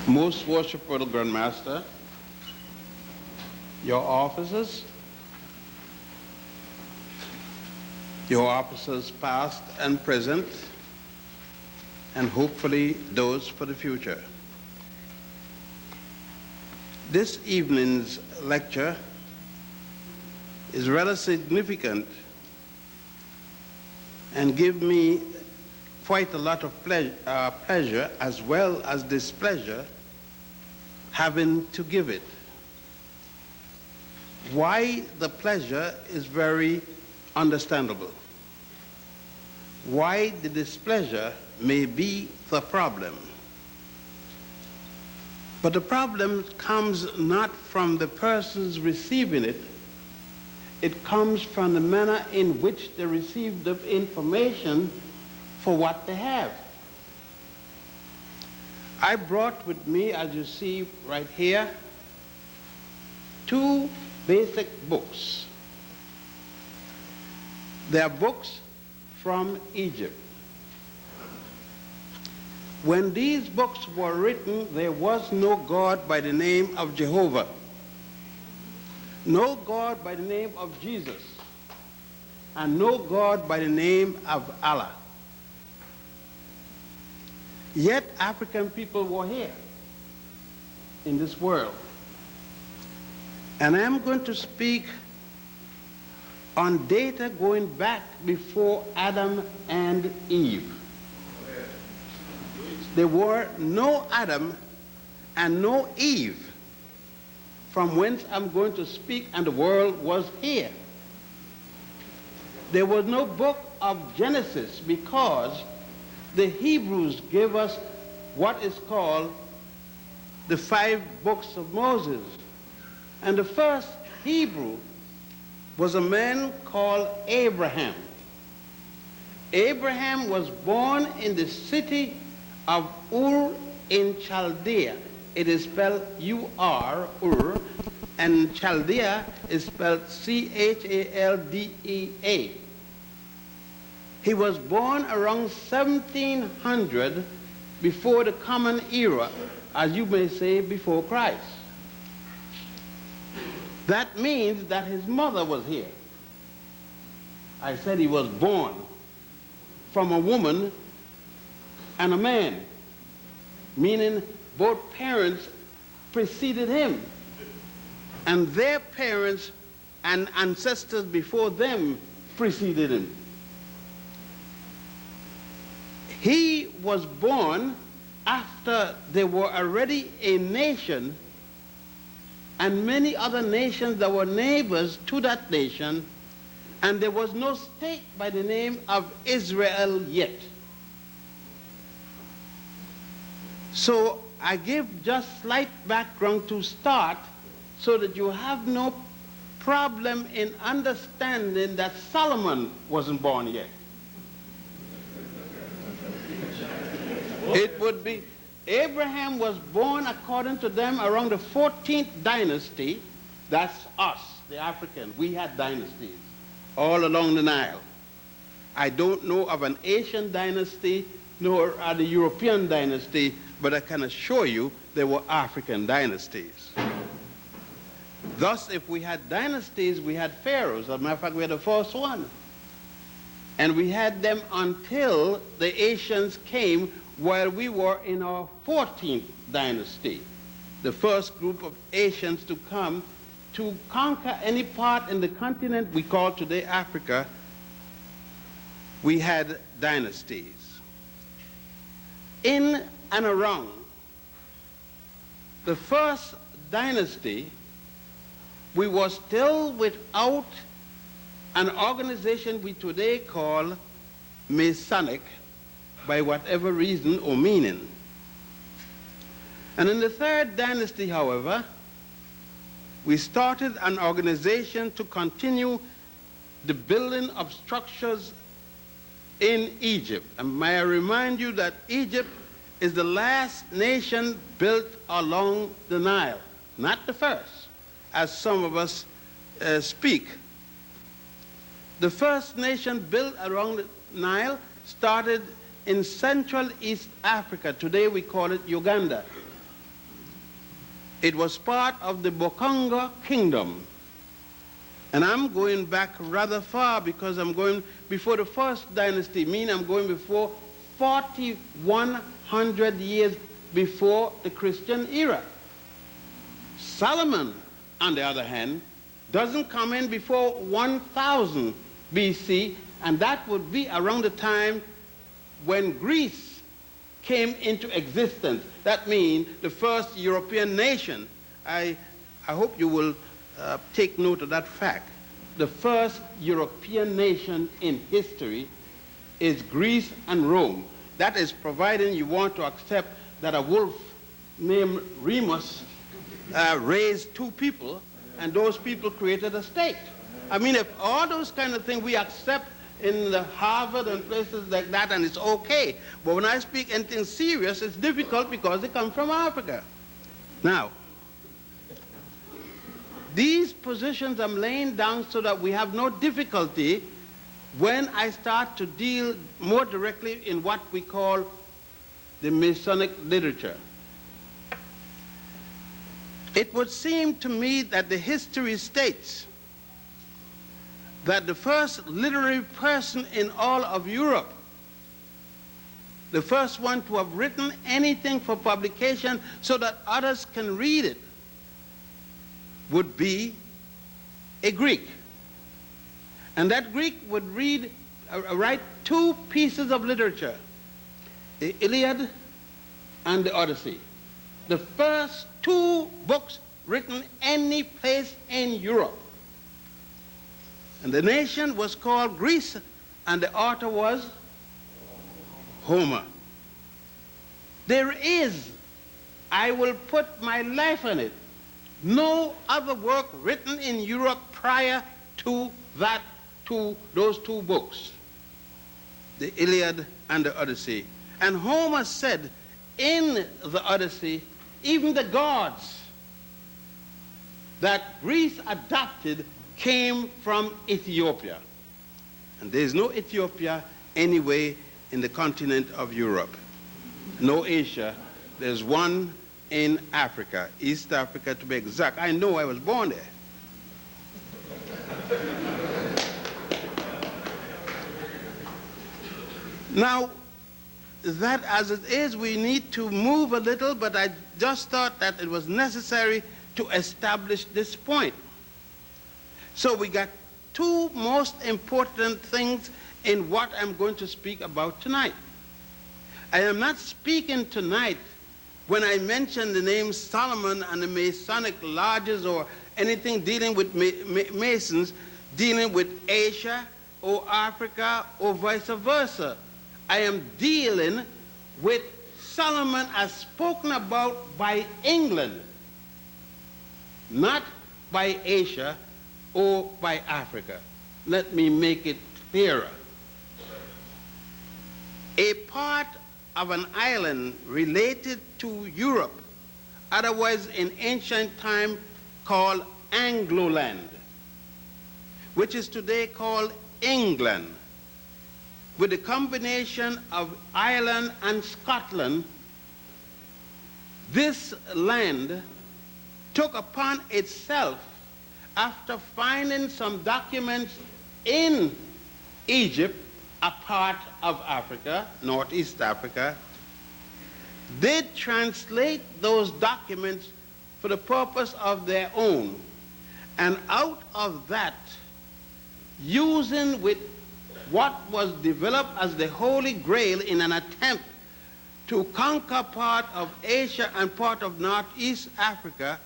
Most worshipful Grand Master, your officers past and present, and hopefully those for the future. This evening's lecture is rather significant and give me quite a lot of pleasure as well as displeasure having to give it. Why the pleasure is very understandable. Why the displeasure may be the problem. But the problem comes not from the persons receiving it, it comes from the manner in which they receive the information for what they have. I brought with me, as you see right here, two basic books. They are books from Egypt. When these books were written, there was no God by the name of Jehovah, no God by the name of Jesus, and no God by the name of Allah. Yet African people were here in this world. And I'm going to speak on data going back before Adam and Eve. There were no Adam and no Eve from whence I'm going to speak, and the world was here. There was no book of Genesis because the Hebrews gave us what is called the 5 books of Moses. And the first Hebrew was a man called Abraham. Abraham was born in the city of Ur in Chaldea. It is spelled U-R, Ur, and Chaldea is spelled C-H-A-L-D-E-A. He was born around 1700, before the Common Era, as you may say, before Christ. That means that his mother was here. I said he was born from a woman and a man, meaning both parents preceded him, and their parents and ancestors before them preceded him. He was born after they were already a nation, and many other nations that were neighbors to that nation, and there was no state by the name of Israel yet. So I give just slight background to start so that you have no problem in understanding that Solomon wasn't born yet. It would be, Abraham was born, according to them, around the 14th dynasty. That's us, the Africans. We had dynasties all along the Nile. I don't know of an Asian dynasty nor the European dynasty, but I can assure you there were African dynasties. Thus, if we had dynasties, we had pharaohs. As a matter of fact, we had the first one. And we had them until the Asians came, while we were in our 14th dynasty, the first group of Asians to come to conquer any part in the continent we call today Africa. We had dynasties. In and around the first dynasty, we were still without an organization we today call Masonic, by whatever reason or meaning. And in the third dynasty, however, we started an organization to continue the building of structures in Egypt. And may I remind you that Egypt is the last nation built along the Nile, not the first, as some of us speak. The first nation built along the Nile started in Central East Africa. Today we call it Uganda. It was part of the Bokonga kingdom. And I'm going back rather far because I'm going before the first dynasty, meaning I'm going before 4,100 years before the Christian era. Solomon, on the other hand, doesn't come in before 1000 BC, and that would be around the time when Greece came into existence. That means the first European nation. I hope you will take note of that fact. The first European nation in history is Greece and Rome. That is providing you want to accept that a wolf named Remus raised two people, and those people created a state. I mean, if all those kind of things we accept in the Harvard and places like that, and it's okay. But when I speak anything serious, it's difficult because they come from Africa. Now, these positions I'm laying down so that we have no difficulty when I start to deal more directly in what we call the Masonic literature. It would seem to me that the history states that the first literary person in all of Europe, the first one to have written anything for publication so that others can read it, would be a Greek. And that Greek would write two pieces of literature, the Iliad and the Odyssey. The first two books written any place in Europe. And the nation was called Greece, and the author was Homer. There is, I will put my life on it, no other work written in Europe prior to that, to those two books, the Iliad and the Odyssey. And Homer said in the Odyssey, even the gods that Greece adopted came from Ethiopia. And there's no Ethiopia anyway in the continent of Europe. No Asia. There's one in Africa, East Africa to be exact. I know, I was born there. Now, that as it is, we need to move a little, but I just thought that it was necessary to establish this point. So we got two most important things in what I'm going to speak about tonight. I am not speaking tonight when I mention the name Solomon and the Masonic lodges or anything dealing with Masons, dealing with Asia or Africa or vice versa. I am dealing with Solomon as spoken about by England, not by Asia or by Africa. Let me make it clearer. A part of an island related to Europe, otherwise in ancient time called Anglo-land, which is today called England, with the combination of Ireland and Scotland. This land took upon itself, after finding some documents in Egypt, a part of Africa, Northeast Africa, did translate those documents for the purpose of their own. And out of that, using with what was developed as the Holy Grail in an attempt to conquer part of Asia and part of Northeast Africa,